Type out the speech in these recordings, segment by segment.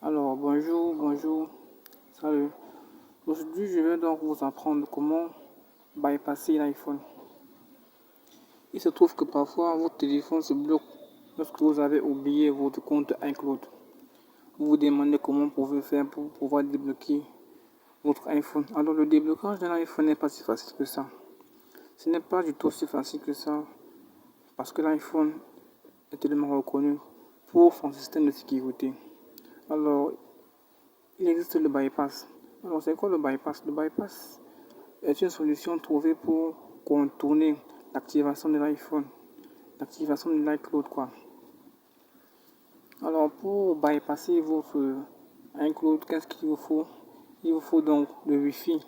Alors, bonjour, salut. Aujourd'hui, je vais donc vous apprendre comment bypasser l'iPhone. Il se trouve que parfois, votre téléphone se bloque lorsque vous avez oublié votre compte iCloud. Vous vous demandez comment vous pouvez faire pour pouvoir débloquer votre iPhone. Alors, le déblocage d'un iPhone n'est pas si facile que ça. Ce n'est pas du tout si facile que ça parce que l'iPhone est tellement reconnu pour son système de sécurité. Alors, il existe le bypass. Alors, c'est quoi le bypass? Le bypass est une solution trouvée pour contourner l'activation de l'iPhone, l'activation de l'iCloud, quoi. Alors, pour bypasser votre iCloud, qu'est-ce qu'il vous faut? Il vous faut donc le Wi-Fi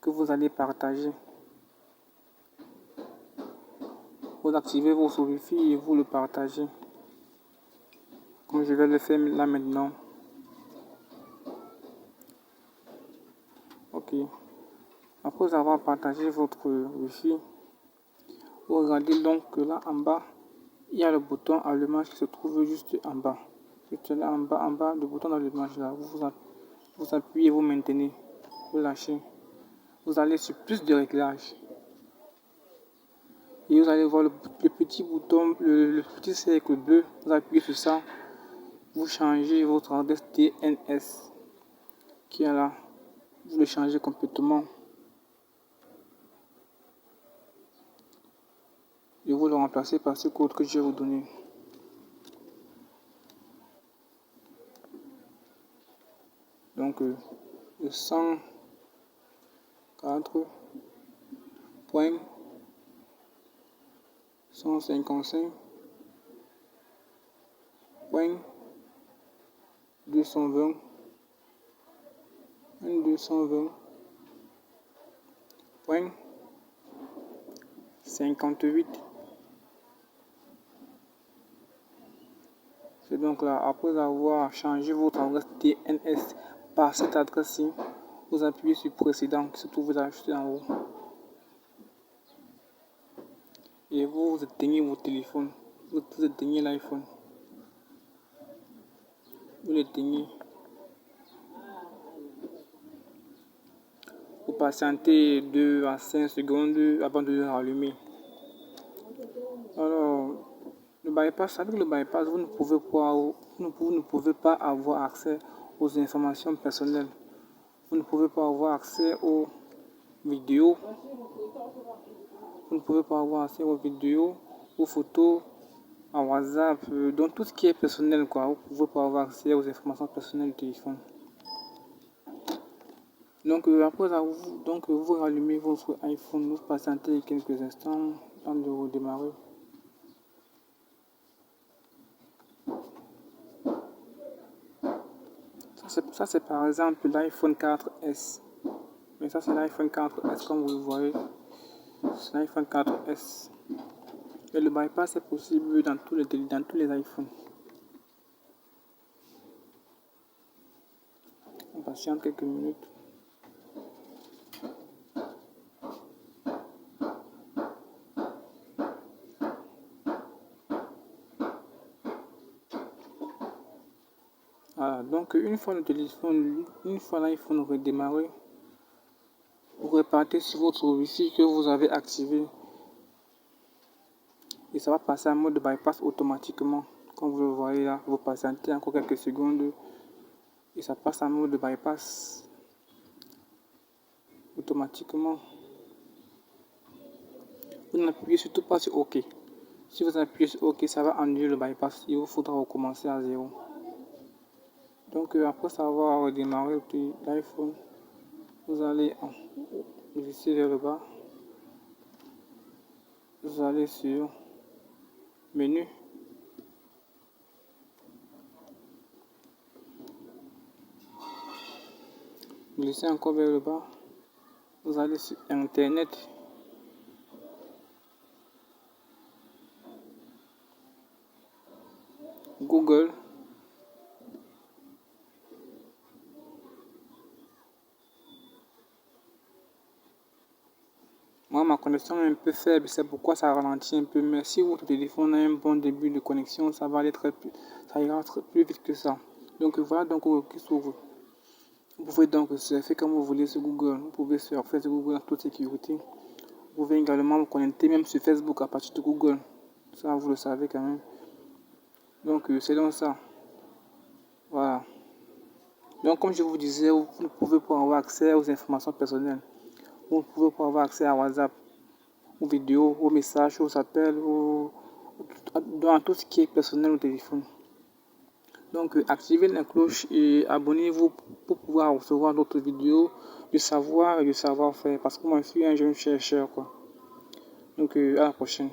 que vous allez partager. Vous activez votre Wi-Fi et vous le partagez. Comme je vais le faire là maintenant. Ok. Après avoir partagé votre Wi-Fi, vous regardez donc que là en bas, il y a le bouton allumage qui se trouve juste en bas. Juste là en bas, le bouton d'allumage là. Vous appuyez, vous maintenez, vous lâchez. Vous allez sur plus de réglages. Et vous allez voir le petit bouton, le petit cercle bleu. Vous appuyez sur ça. Vous changez votre adresse DNS qui est là. Vous le changez complètement. Et vous le remplacez par ce code que je vais vous donner. Donc, le 155.220.220.58. C'est donc là, après avoir changé votre adresse DNS par cette adresse-ci, vous appuyez sur précédent qui se trouve là juste en haut. Et vous éteignez votre téléphone. Vous éteignez l'iPhone. Vous l'éteignez. Vous patientez 2 à 5 secondes avant de le rallumer. Alors, avec le bypass, vous ne pouvez pas avoir accès aux informations personnelles. Vous ne pouvez pas avoir accès aux vidéos. Vous ne pouvez pas avoir accès aux vidéos, aux photos, à WhatsApp, donc tout ce qui est personnel, quoi. Vous ne pouvez pas avoir accès aux informations personnelles du téléphone. Donc vous rallumez votre iPhone, vous patientez quelques instants avant de redémarrer. Ça c'est par exemple l'iPhone 4S. Mais ça c'est l'iPhone 4S comme vous le voyez. C'est l'iPhone 4S. Et le bypass est possible dans tous les iPhones. On patiente quelques minutes. Voilà, donc une fois l'iPhone redémarré, vous repartez sur votre Wi-Fi que vous avez activé. Et ça va passer en mode bypass automatiquement. Comme vous le voyez là, vous patientez encore quelques secondes et ça passe en mode bypass automatiquement. Vous n'appuyez surtout pas sur OK. Si vous appuyez sur OK, ça va annuler le bypass. Il vous faudra recommencer à zéro. Donc après avoir redémarré l'iPhone, vous allez ici vers le bas. Vous allez sur menu. Glissez encore vers le bas. Vous allez sur Internet. Google. Moi, ma connexion est un peu faible, c'est pourquoi ça ralentit un peu. Mais si votre téléphone a un bon début de connexion, ça ira plus vite que ça. Donc voilà donc qui s'ouvre. Vous pouvez donc surfer comme vous voulez sur Google. Vous pouvez surfer sur Google en toute sécurité. Vous pouvez également vous connecter même sur Facebook à partir de Google. Ça, vous le savez quand même. Donc c'est donc ça. Voilà. Donc comme je vous disais, vous ne pouvez pas avoir accès aux informations personnelles. Vous ne pouvez pas avoir accès à WhatsApp, aux vidéos, aux messages, aux appels, dans tout ce qui est personnel au téléphone. Donc activez la cloche et abonnez-vous pour pouvoir recevoir d'autres vidéos, du savoir et du savoir-faire. Parce que moi je suis un jeune chercheur quoi. Donc à la prochaine.